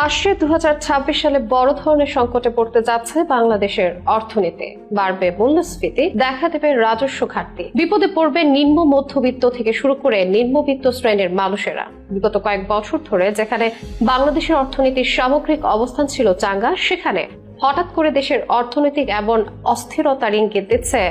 আসছে 2026 সালে বড় ধরনের সংকটে পড়তে যাচ্ছে বাংলাদেশের অর্থনীতি। বাড়বে মূল্যস্ফীতি, দেখা দেবে রাজস্ব ঘাটতি, বিপদে পড়বে নিম্ন মধ্যবিত্ত থেকে শুরু করে নিম্নবিত্ত শ্রেণীর মানুষেরা। বিগত কয়েক বছর ধরে যেখানে বাংলাদেশের অর্থনীতির সামগ্রিক অবস্থান ছিল চাঙ্গা, সেখানে হঠাৎ করে দেশের অর্থনৈতিক এমন অস্থিরতার ইঙ্গিত দিচ্ছে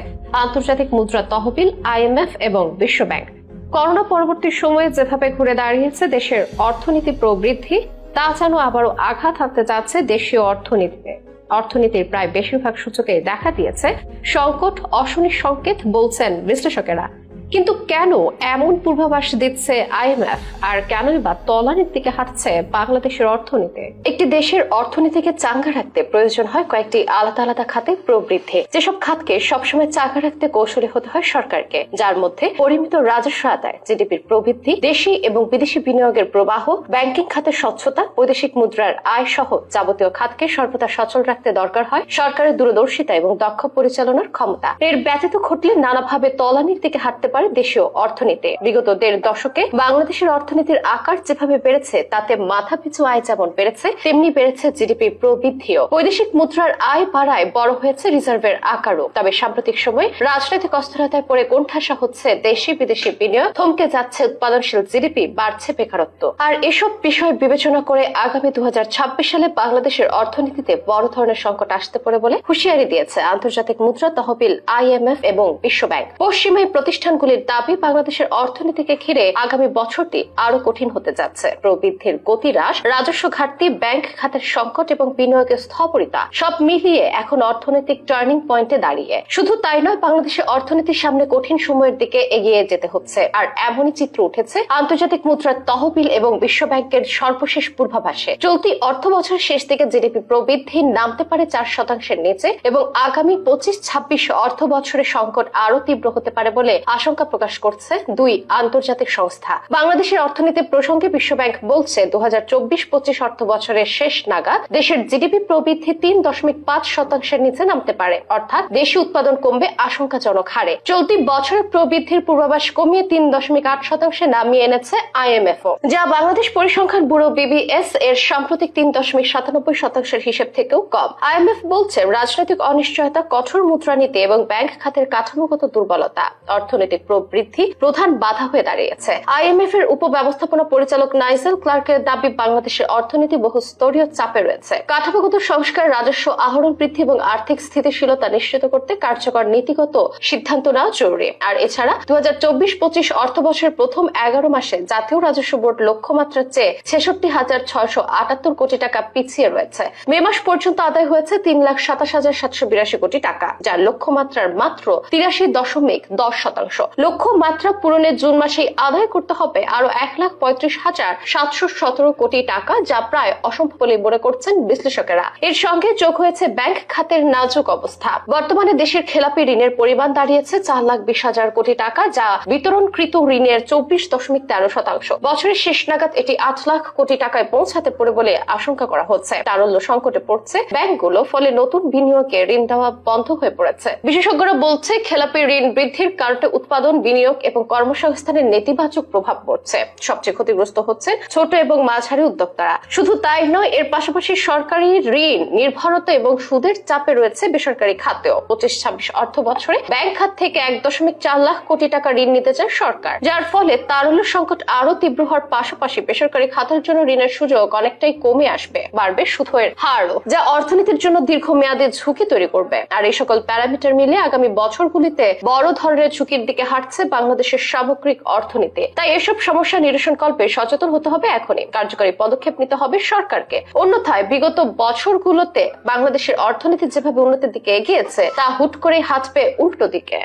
আন্তর্জাতিক মুদ্রা তহবিল, IMF এবং বিশ্বব্যাংক। করোনা পরবর্তী সময়ে যেভাবে ঘুরে দাঁড়িয়েছে দেশের অর্থনীতি প্রবৃদ্ধি, তা যেন আবারও আঘাত হানতে যাচ্ছে দেশীয় অর্থনীতিতে। অর্থনীতির প্রায় বেশিরভাগ সূচকে দেখা দিয়েছে সংকট, অশনির সংকেত বলছেন বিশ্লেষকেরা। কিন্তু কেন এমন পূর্বাভাস দিচ্ছে IMF, আর কেনই বা তলানির দিকে হাঁটছে বাংলাদেশের অর্থনীতি? একটি দেশের অর্থনীতিকে চাঙ্গা রাখতে প্রয়োজন হয় কয়েকটি আলাদা আলাদা খাতে প্রবৃদ্ধি। যেসব খাতকে সবসময় চাঙ্গা রাখতে কৌশলী হতে হয় সরকারকে, যার মধ্যে পরিমিত রাজস্ব আদায়, জিডিপির প্রবৃদ্ধি, দেশি এবং বিদেশি বিনিয়োগের প্রবাহ, ব্যাংকিং খাতের স্বচ্ছতা, বৈদেশিক মুদ্রার আয় সহ যাবতীয় খাতকে সর্বদা সচল রাখতে দরকার হয় সরকারের দূরদর্শিতা এবং দক্ষ পরিচালনার ক্ষমতা। এর ব্যতীত ঘটলে নানাভাবে তলানির দিকে হাঁটতে পারে দেশীয় অর্থনীতি। বিগত ১.৫ দশকে বাংলাদেশের অর্থনীতির আকার যেভাবে বেড়েছে, তাতে মাথাপিছু আয় যেমন বেড়েছে, তেমনি বেড়েছে জিডিপি প্রবৃদ্ধিও। বৈদেশিক মুদ্রার আয় বাড়ায় বড় হয়েছে রিজার্ভের আকারও। তবে সাম্প্রতিক সময়ে রাজনৈতিক অস্থিরতায় পড়ে কোণঠাসা হচ্ছে দেশি বিদেশি বিনিয়োগ, থমকে যাচ্ছে উৎপাদনশীল জিডিপি, বাড়ছে বেকারত্ব। আর এসব বিষয় বিবেচনা করে আগামী 2026 সালে বাংলাদেশের অর্থনীতিতে বড় ধরনের সংকট আসতে পারে বলে হুঁশিয়ারি দিয়েছে আন্তর্জাতিক মুদ্রা তহবিল, IMF এবং বিশ্বব্যাংক। পশ্চিমা প্রতিষ্ঠানগুলির দাবি, বাংলাদেশের অর্থনীতিকে ঘিরে আগামী বছরটি আরো কঠিন হতে যাচ্ছে। প্রবৃদ্ধির গতি হ্রাস, রাজস্ব ঘাটতি, ব্যাংক খাতের সংকট এবং বিনিয়োগের স্থবিরতা সব মিলিয়ে এখন অর্থনৈতিক টার্নিং পয়েন্টে দাঁড়িয়ে। শুধু তাই নয়, বাংলাদেশের অর্থনীতির সামনে কঠিন সময়ের দিকে এগিয়ে যেতে হচ্ছে। আর এমনই চিত্র উঠেছে আন্তর্জাতিক মুদ্রা তহবিল এবং বিশ্বব্যাংকের সর্বশেষ পূর্বাভাসে। চলতি অর্থ বছরের শেষ দিকে জিডিপি প্রবৃদ্ধি নামতে পারে 4%-এর নিচে এবং আগামী 25-26 অর্থ বছরের সংকট আরো তীব্র হতে পারে বলে আশঙ্কা প্রকাশ করছে দুই আন্তর্জাতিক সংস্থা। বাংলাদেশের অর্থনীতি প্রসঙ্গে বিশ্বব্যাংক বলছে 2024-25 অর্থ বছরের শেষ নাগাদ দেশের জিডিপি প্রবৃদ্ধি 3.5%-এর নিচে নামতে পারে, অর্থাৎ দেশি উৎপাদন কমবে আশঙ্কাজনক হারে। চলতি বছরের প্রবৃদ্ধির পূর্বাভাস কমিয়ে 3.8%-এ নামিয়ে এনেছে IMF, যা বাংলাদেশ পরিসংখ্যান ব্যুরো BBS এর সাম্প্রতিক 3.97%-এর হিসেব থেকেও কম। IMF বলছে রাজনৈতিক অনিশ্চয়তা, কঠোর মুদ্রানীতি এবং ব্যাংক খাতের কাঠামোগত দুর্বলতা অর্থনৈতিক প্রবৃদ্ধি প্রধান বাধা হয়ে দাঁড়িয়েছে। IMF এর উপব্যবস্থাপনা পরিচালক নাইজেল ক্লার্কের দাবি, বাংলাদেশের অর্থনীতি বহুস্তরীয় চাপে রয়েছে। কাঠামোগত সংস্কার, রাজস্ব আহরণ বৃদ্ধি এবং আর্থিক স্থিতিশীলতা নিশ্চিত করতে কার্যকর নীতিগত সিদ্ধান্ত নেওয়া জরুরি। আর এছাড়া 2024-25 অর্থ বছরের প্রথম 11 মাসে জাতীয় রাজস্ব বোর্ড লক্ষ্যমাত্রার চেয়ে 66,678 কোটি টাকা পিছিয়ে রয়েছে। মে মাস পর্যন্ত আদায় হয়েছে 3,27,782 কোটি টাকা, যার লক্ষ্যমাত্রার মাত্র 83.10%। লক্ষ্যমাত্রা পূরণে জুন মাসেই আদায় করতে হবে আরো 1,35,717 কোটি টাকা, যা প্রায় অসম্ভব বলে মনে করছেন বিশ্লেষকেরা। এর সঙ্গে যোগ হয়েছে ব্যাংক খাতের নাজুক অবস্থা। বর্তমানে দেশের খেলাপি ঋণের পরিমাণ দাঁড়িয়েছে 4,20,000 কোটি টাকা, যা বিতরণকৃত ঋণের 24.13%। বছরের শেষ নাগাদ এটি 8 লাখ কোটি টাকায় পৌঁছাতে পারে বলে আশঙ্কা করা হচ্ছে। তারল্য সংকটে পড়ছে ব্যাংকগুলো, ফলে নতুন বিনিয়োগে ঋণ দেওয়া বন্ধ হয়ে পড়েছে। বিশেষজ্ঞরা বলছে খেলাপি ঋণ বৃদ্ধির কারণে উৎপাদন, বিনিয়োগ এবং কর্মসংস্থানের নেতিবাচক প্রভাব পড়ছে। সবচেয়ে ক্ষতিগ্রস্ত হচ্ছে ছোট এবং মাঝারি উদ্যোক্তারা। শুধু তাই নয়, এর পাশাপাশি সরকারি ঋণ নির্ভরতা এবং সুদের চাপে রয়েছে বেসরকারি খাতেও। 25-26 অর্থ বছরে ব্যাংক খাত থেকে 1.4 লাখ কোটি টাকা ঋণ নিতে চায় সরকার, যার ফলে তারল্য সংকট আরো তীব্র হওয়ার পাশাপাশি বেসরকারি খাতের জন্য ঋণের সুযোগ অনেকটাই কমে আসবে। বাড়বে সুদের হারও, যা অর্থনীতির জন্য দীর্ঘমেয়াদী ঝুঁকি তৈরি করবে। আর এই সকল প্যারামিটার মিলে আগামী বছরগুলিতে বড় ধরনের ঝুঁকির দিকে হাঁটছে বাংলাদেশের সামগ্রিক অর্থনীতি। তাই এসব সমস্যা নিরসনকল্পে সচেতন হতে হবে এখনই। কার্যকরী পদক্ষেপ নিতে হবে সরকারকে। অন্যথায় বিগত বছরগুলোতে বাংলাদেশের অর্থনীতি যেভাবে উন্নতির দিকে এগিয়েছে, তা হুট করে হাঁটবে উল্টো দিকে।